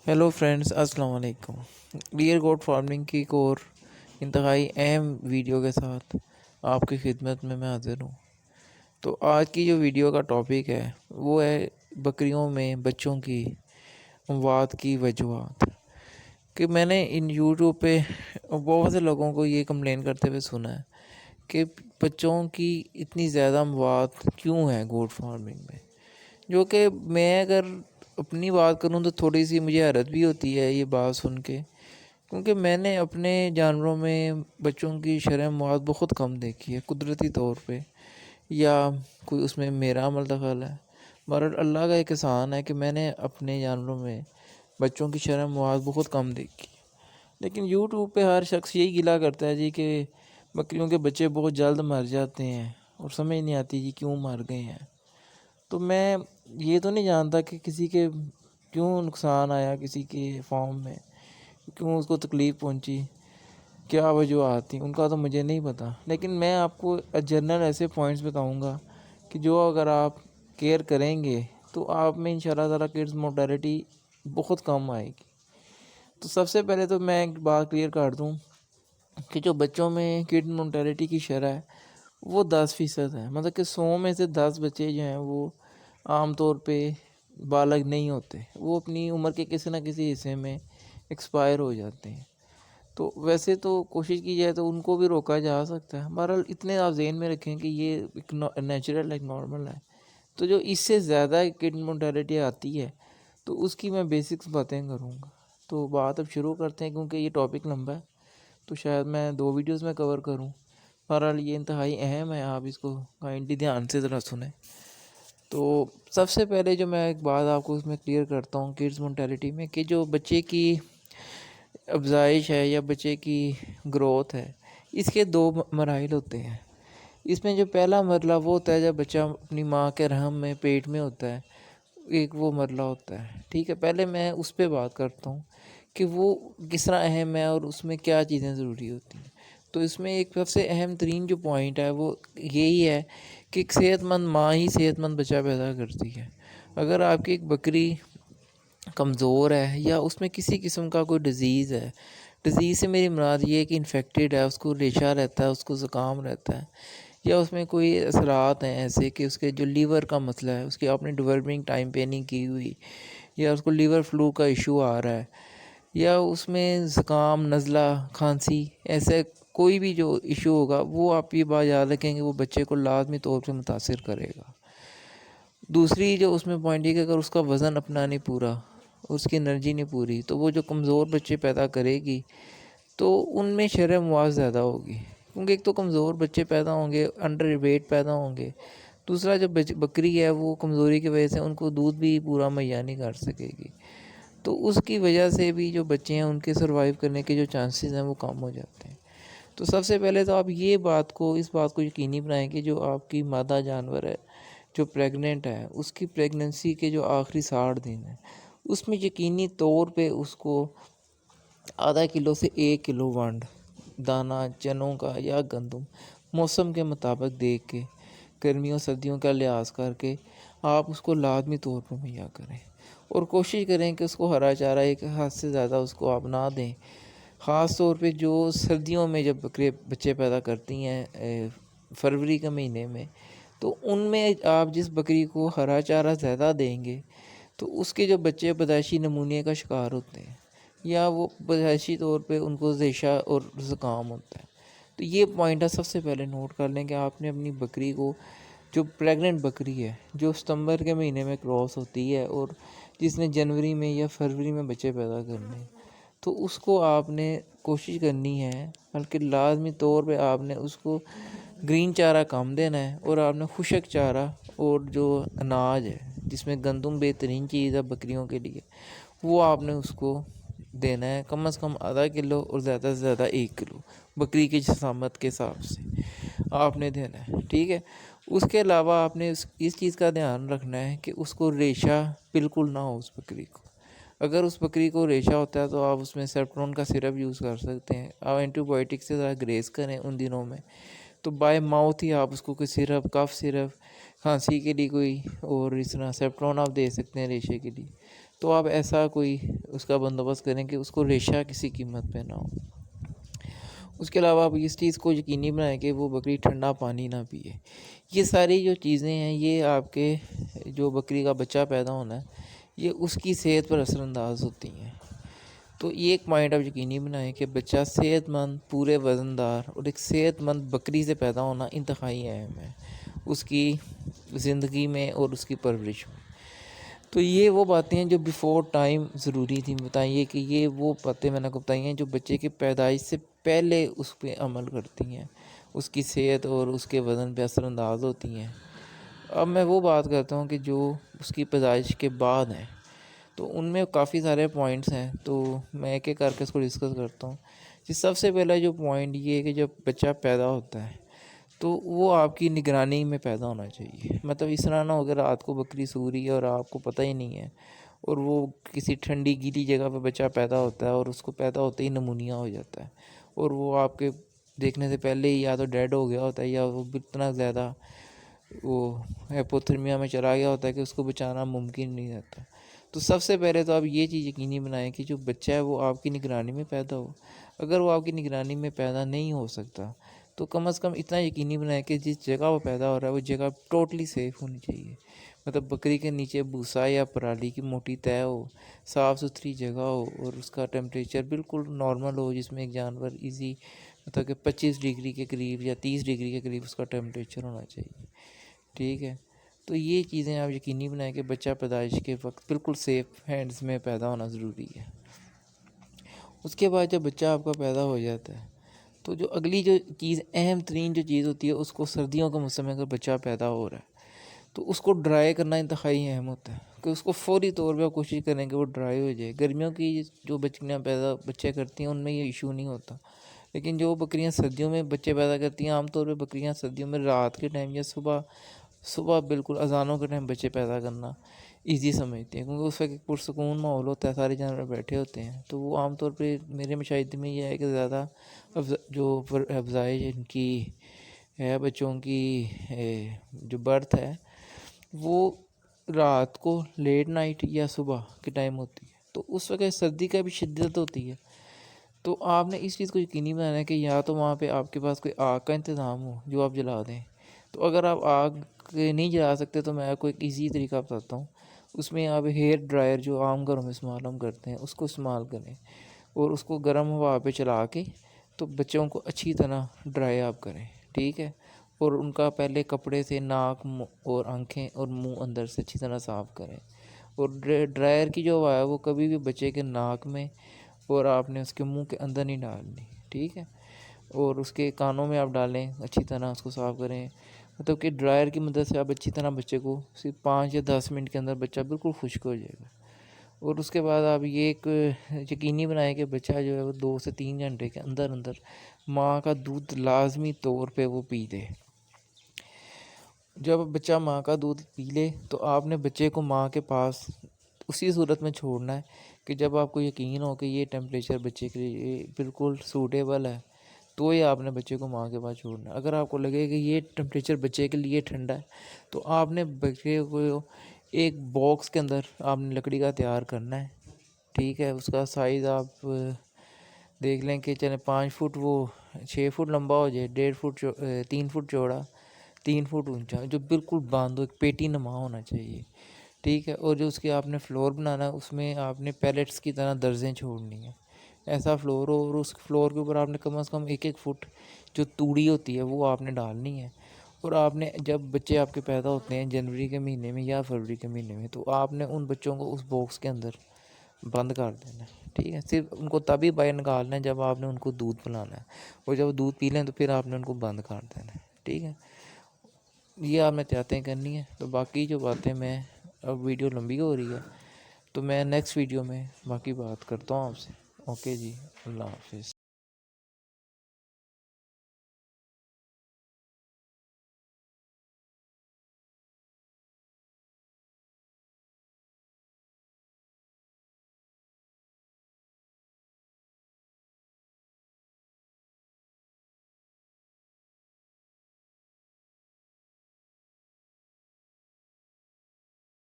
Hello friends, अस्सलाम वालेकुम। Dear गोट farming की एक और इंतहाई अहम वीडियो के साथ आपकी खिदमत में मैं हाज़िर हूँ। तो आज की जो वीडियो का टॉपिक है वो है बकरियों में बच्चों की अमवात की वजूहात। कि मैंने इन यूट्यूब पे बहुत से लोगों को ये कंप्लेन करते हुए सुना है कि बच्चों की इतनी ज़्यादा अमवात क्यों है गोट फार्मिंग में। जो कि मैं अगर अपनी बात करूं तो थोड़ी सी मुझे हैरत भी होती है ये बात सुन के, क्योंकि मैंने अपने जानवरों में बच्चों की शरह मौत बहुत कम देखी है कुदरती तौर पे, या कोई उसमें मेरा अमल दखल है। मगर अल्लाह का एक एहसान है कि मैंने अपने जानवरों में बच्चों की शरह मौत बहुत कम देखी। लेकिन यूट्यूब पे हर शख्स यही गिला करता है जी कि बकरियों के बच्चे बहुत जल्द मर जाते हैं और समझ नहीं आती जी क्यों मर गए हैं। तो मैं ये तो नहीं जानता कि किसी के क्यों नुकसान आया, किसी के फॉर्म में क्यों उसको तकलीफ़ पहुंची, क्या वजूहत थी, उनका तो मुझे नहीं पता। लेकिन मैं आपको जनरल ऐसे पॉइंट्स बताऊंगा कि जो अगर आप केयर करेंगे तो आप में इंशाल्लाह ताला किड्स मोर्टेलिटी बहुत कम आएगी। तो सबसे पहले तो मैं एक बात क्लियर कर दूं कि जो बच्चों में किड मोर्टेलिटी की शरह है वो 10% है। मतलब कि 100 में से 10 बच्चे जो हैं वो आम तौर पे बालग नहीं होते, वो अपनी उम्र के किसी न किसी हिस्से में एक्सपायर हो जाते हैं। तो वैसे तो कोशिश की जाए तो उनको भी रोका जा सकता है। बहरहाल इतने आप ज़हन में रखें कि ये एक नेचुरल एक नॉर्मल है। तो जो इससे ज़्यादा किड मोर्टेलिटी आती है तो उसकी मैं बेसिक्स बातें करूँगा। तो बात अब शुरू करते हैं, क्योंकि ये टॉपिक लंबा है तो शायद मैं 2 वीडियोस में कवर करूं। बहरहाल ये इंतहाई अहम है, आप इसको काइंडली ध्यान से ज़रा सुने। तो सबसे पहले जो मैं एक बात आपको उसमें क्लियर करता हूँ किड्स मोर्टेलिटी में, कि जो बच्चे की अफजाइश है या बच्चे की ग्रोथ है, इसके 2 मराइल होते हैं। इसमें जो पहला मरला वो होता है जब बच्चा अपनी माँ के रहम में पेट में होता है, एक वो मरला होता है। ठीक है, पहले मैं उस पर बात करता हूँ कि वो किस तरह अहम है और उसमें क्या चीज़ें ज़रूरी होती हैं। तो इसमें एक सबसे अहम तरीन जो पॉइंट है वो यही है कि एक सेहतमंद माँ ही सेहतमंद बच्चा पैदा करती है। अगर आपकी एक बकरी कमज़ोर है या उसमें किसी किस्म का कोई डिज़ीज़ है, डिज़ीज़ से मेरी मुराद ये है कि इन्फेक्टेड है, उसको रेशा रहता है, उसको ज़ुकाम रहता है, या उसमें कोई असरात हैं ऐसे कि उसके जो लीवर का मसला है, उसकी आपने डेवलपिंग टाइम पे नहीं की हुई, या उसको लीवर फ्लू का इशू आ रहा है, या उसमें ज़ुकाम नज़ला खांसी, ऐसे कोई भी जो इशू होगा वो आप ये बात याद रखेंगे वो बच्चे को लाजमी तौर पे मुतासिर करेगा। दूसरी जो उसमें पॉइंट है कि अगर उसका वज़न अपना नहीं पूरा, उसकी एनर्जी नहीं पूरी, तो वो जो कमज़ोर बच्चे पैदा करेगी तो उनमें शरह मुआज़ ज़्यादा होगी। क्योंकि एक तो कमज़ोर बच्चे पैदा होंगे, अंडर वेट पैदा होंगे, दूसरा जो बकरी है वो कमज़ोरी की वजह से उनको दूध भी पूरा मुहैया नहीं कर सकेगी। तो उसकी वजह से भी जो बच्चे हैं उनके सर्वाइव करने के जो चांसेस हैं वो कम हो जाते हैं। तो सबसे पहले तो आप ये इस बात को यकीनी बनाएं कि जो आपकी मादा जानवर है जो प्रेग्नेंट है, उसकी प्रेगनेंसी के जो आखिरी 60 दिन हैं उसमें यकीनी तौर पे उसको आधा किलो से 1 किलो वंड दाना चनों का या गंदम मौसम के मुताबिक देख के, गर्मियों सर्दियों का लिहाज करके आप उसको लाजमी तौर पर मुहैया करें। और कोशिश करें कि उसको हरा चारा एक हाथ से ज़्यादा उसको आप ना दें। ख़ास तौर पे जो सर्दियों में जब बकरे बच्चे पैदा करती हैं फरवरी के महीने में, तो उनमें आप जिस बकरी को हरा चारा ज़्यादा देंगे तो उसके जो बच्चे पैदाइशी नमूनिया का शिकार होते हैं, या वो पैदाइशी तौर पे उनको रेशा और ज़ुकाम होता है। तो ये पॉइंट है, सबसे पहले नोट कर लें कि आपने अपनी बकरी को, जो प्रेग्नेंट बकरी है जो सितंबर के महीने में क्रॉस होती है और जिसने जनवरी में या फरवरी में बच्चे पैदा करने हैं, तो उसको आपने कोशिश करनी है, बल्कि लाजमी तौर पे आपने उसको ग्रीन चारा कम देना है और आपने खुशक चारा और जो अनाज है जिसमें गंदम बेहतरीन चीज़ है बकरियों के लिए, वो आपने उसको देना है कम से कम आधा किलो और ज़्यादा से ज़्यादा 1 किलो बकरी की जसामत के हिसाब से आपने देना है। ठीक है, उसके अलावा आपने इस चीज़ का ध्यान रखना है कि उसको रेशा बिल्कुल ना हो उस बकरी को। अगर उस बकरी को रेशा होता है तो आप उसमें सेफ्ट्रोन का सिरप यूज़ कर सकते हैं। आप एंटीबायोटिक से ज़रा ग्रेस करें उन दिनों में, तो बाय माउथ ही आप उसको कोई सिरप, कफ सिरप, खांसी के लिए कोई और इस तरह सेफ्ट्रोन आप दे सकते हैं रेशे के लिए। تو آپ ایسا کوئی اس کا بندوبست کریں کہ اس کو ریشہ کسی قیمت پہ نہ ہو۔ اس کے علاوہ آپ اس چیز کو یقینی بنائیں کہ وہ بکری ٹھنڈا پانی نہ پیے۔ یہ ساری جو چیزیں ہیں یہ آپ کے جو بکری کا بچہ پیدا ہونا ہے یہ اس کی صحت پر اثر انداز ہوتی ہیں۔ تو یہ ایک پوائنٹ آپ یقینی بنائیں کہ بچہ صحت مند، پورے وزن دار اور ایک صحت مند بکری سے پیدا ہونا انتہائی اہم ہے اس کی زندگی میں اور اس کی پرورش میں۔ تو یہ وہ باتیں ہیں جو بیفور ٹائم ضروری تھیں بتائیے کہ یہ وہ باتیں میں نے کو بتائی ہیں جو بچے کی پیدائش سے پہلے اس پہ عمل کرتی ہیں، اس کی صحت اور اس کے وزن پہ اثر انداز ہوتی ہیں۔ اب میں وہ بات کرتا ہوں کہ جو اس کی پیدائش کے بعد ہیں، تو ان میں کافی سارے پوائنٹس ہیں، تو میں ایک ایک کر کے اس کو ڈسکس کرتا ہوں۔ سب سے پہلا جو پوائنٹ یہ ہے کہ جب بچہ پیدا ہوتا ہے تو وہ آپ کی نگرانی میں پیدا ہونا چاہیے۔ مطلب اس طرح نہ ہو کہ رات کو بکری سو رہی ہے اور آپ کو پتہ ہی نہیں ہے، اور وہ کسی ٹھنڈی گیلی جگہ پہ بچہ پیدا ہوتا ہے اور اس کو پیدا ہوتے ہی نمونیا ہو جاتا ہے، اور وہ آپ کے دیکھنے سے پہلے ہی یا تو ڈیڈ ہو گیا ہوتا ہے یا وہ اتنا زیادہ وہ ہیپوتھرمیا میں چلا گیا ہوتا ہے کہ اس کو بچانا ممکن نہیں رہتا۔ تو سب سے پہلے تو آپ یہ چیز یقینی بنائیں کہ جو بچہ ہے وہ آپ کی نگرانی میں پیدا ہو۔ اگر وہ آپ کی نگرانی میں پیدا نہیں ہو سکتا تو کم از کم اتنا یقینی بنائیں کہ جس جگہ وہ پیدا ہو رہا ہے وہ جگہ ٹوٹلی سیف ہونی چاہیے۔ مطلب بکری کے نیچے بھوسا یا پرالی کی موٹی تہہ ہو، صاف ستھری جگہ ہو، اور اس کا ٹیمپریچر بالکل نارمل ہو جس میں ایک جانور ایزی مطلب کہ 25 ڈگری کے قریب یا 30 ڈگری کے قریب اس کا ٹیمپریچر ہونا چاہیے، ٹھیک ہے۔ تو یہ چیزیں آپ یقینی بنائیں کہ بچہ پیدائش کے وقت بالکل سیف ہینڈز میں پیدا ہونا ضروری ہے۔ اس کے بعد جب بچہ آپ کا پیدا ہو جاتا ہے تو جو اگلی جو چیز اہم ترین جو چیز ہوتی ہے، اس کو سردیوں کے موسم میں اگر بچہ پیدا ہو رہا ہے تو اس کو ڈرائی کرنا انتہائی اہم ہوتا ہے کہ اس کو فوری طور پہ کوشش کریں کہ وہ ڈرائی ہو جائے۔ گرمیوں کی جو بچیاں بچے کرتی ہیں ان میں یہ ایشو نہیں ہوتا، لیکن جو بکریاں سردیوں میں بچے پیدا کرتی ہیں، عام طور پہ بکریاں سردیوں میں رات کے ٹائم یا صبح بالکل اذانوں کے ٹائم بچے پیدا کرنا ایزی سمجھتے ہیں، کیونکہ اس وقت ایک پرسکون ماحول ہوتا ہے، سارے جانور بیٹھے ہوتے ہیں، تو وہ عام طور پہ میرے مشاہدے میں یہ ہے کہ زیادہ جو افزائش ان کی ہے بچوں کی جو برتھ ہے وہ رات کو لیٹ نائٹ یا صبح کے ٹائم ہوتی ہے، تو اس وقت سردی کا بھی شدت ہوتی ہے۔ تو آپ نے اس چیز کو یقینی بنانا ہے کہ یا تو وہاں پہ آپ کے پاس کوئی آگ کا انتظام ہو جو آپ جلا دیں۔ تو اگر آپ آگ نہیں جلا سکتے تو میں آپ کو ایک ایزی طریقہ بتاتا ہوں، اس میں آپ ہیئر ڈرائر جو عام گھروں میں استعمال ہم کرتے ہیں اس کو استعمال کریں، اور اس کو گرم ہوا پہ چلا کے تو بچوں کو اچھی طرح ڈرائی آپ کریں، ٹھیک ہے، اور ان کا پہلے کپڑے سے ناک اور آنکھیں اور منہ اندر سے اچھی طرح صاف کریں، اور ڈرائر کی جو ہوا ہے وہ کبھی بھی بچے کے ناک میں اور آپ نے اس کے منہ کے اندر نہیں ڈالنی، ٹھیک ہے، اور اس کے کانوں میں آپ ڈالیں، اچھی طرح اس کو صاف کریں۔ مطلب کہ ڈرائر کی مدد سے آپ اچھی طرح بچے کو صرف 5 یا 10 منٹ کے اندر بچہ بالکل خشک ہو جائے گا، اور اس کے بعد آپ یہ ایک یقینی بنائیں کہ بچہ جو ہے وہ 2 سے 3 گھنٹے کے اندر ماں کا دودھ لازمی طور پہ وہ پی لے۔ جب بچہ ماں کا دودھ پی لے تو آپ نے بچے کو ماں کے پاس اسی صورت میں چھوڑنا ہے کہ جب آپ کو یقین ہو کہ یہ ٹیمپریچر بچے کے لیے بالکل سوٹیبل ہے تو یہ آپ نے بچے کو ماں کے پاس چھوڑنا ہے۔ اگر آپ کو لگے کہ یہ ٹیمپریچر بچے کے لیے ٹھنڈا ہے تو آپ نے بچے کو ایک باکس کے اندر آپ نے لکڑی کا تیار کرنا ہے، ٹھیک ہے، اس کا سائز آپ دیکھ لیں کہ چلیں 5 فٹ وہ 6 فٹ لمبا ہو جائے، 1.5 فٹ 3 فٹ چوڑا 3 فٹ اونچا، جو بالکل باندھ ایک پیٹی نما ہونا چاہیے، ٹھیک ہے، اور جو اس کے آپ نے فلور بنانا ہے اس میں آپ نے پیلٹس کی طرح درزیں چھوڑنی ہیں، ایسا فلور ہو، اور اس فلور کے اوپر آپ نے کم از کم 1 فٹ جو توڑی ہوتی ہے وہ آپ نے ڈالنی ہے، اور آپ نے جب بچے آپ کے پیدا ہوتے ہیں جنوری کے مہینے میں یا فروری کے مہینے میں تو آپ نے ان بچوں کو اس باکس کے اندر بند کر دینا ہے، ٹھیک ہے، صرف ان کو تبھی باہر نکالنا ہے جب آپ نے ان کو دودھ پلانا ہے، اور جب وہ دودھ پی لیں تو پھر آپ نے ان کو بند کر دینا ہے، ٹھیک ہے۔ یہ آپ نے احتیاطیں کرنی ہے، تو باقی جو باتیں میں اب ویڈیو لمبی ہو رہی ہے تو میں نیکسٹ ویڈیو میں باقی بات کرتا ہوں آپ سے۔ اوکے جی، اللہ حافظ۔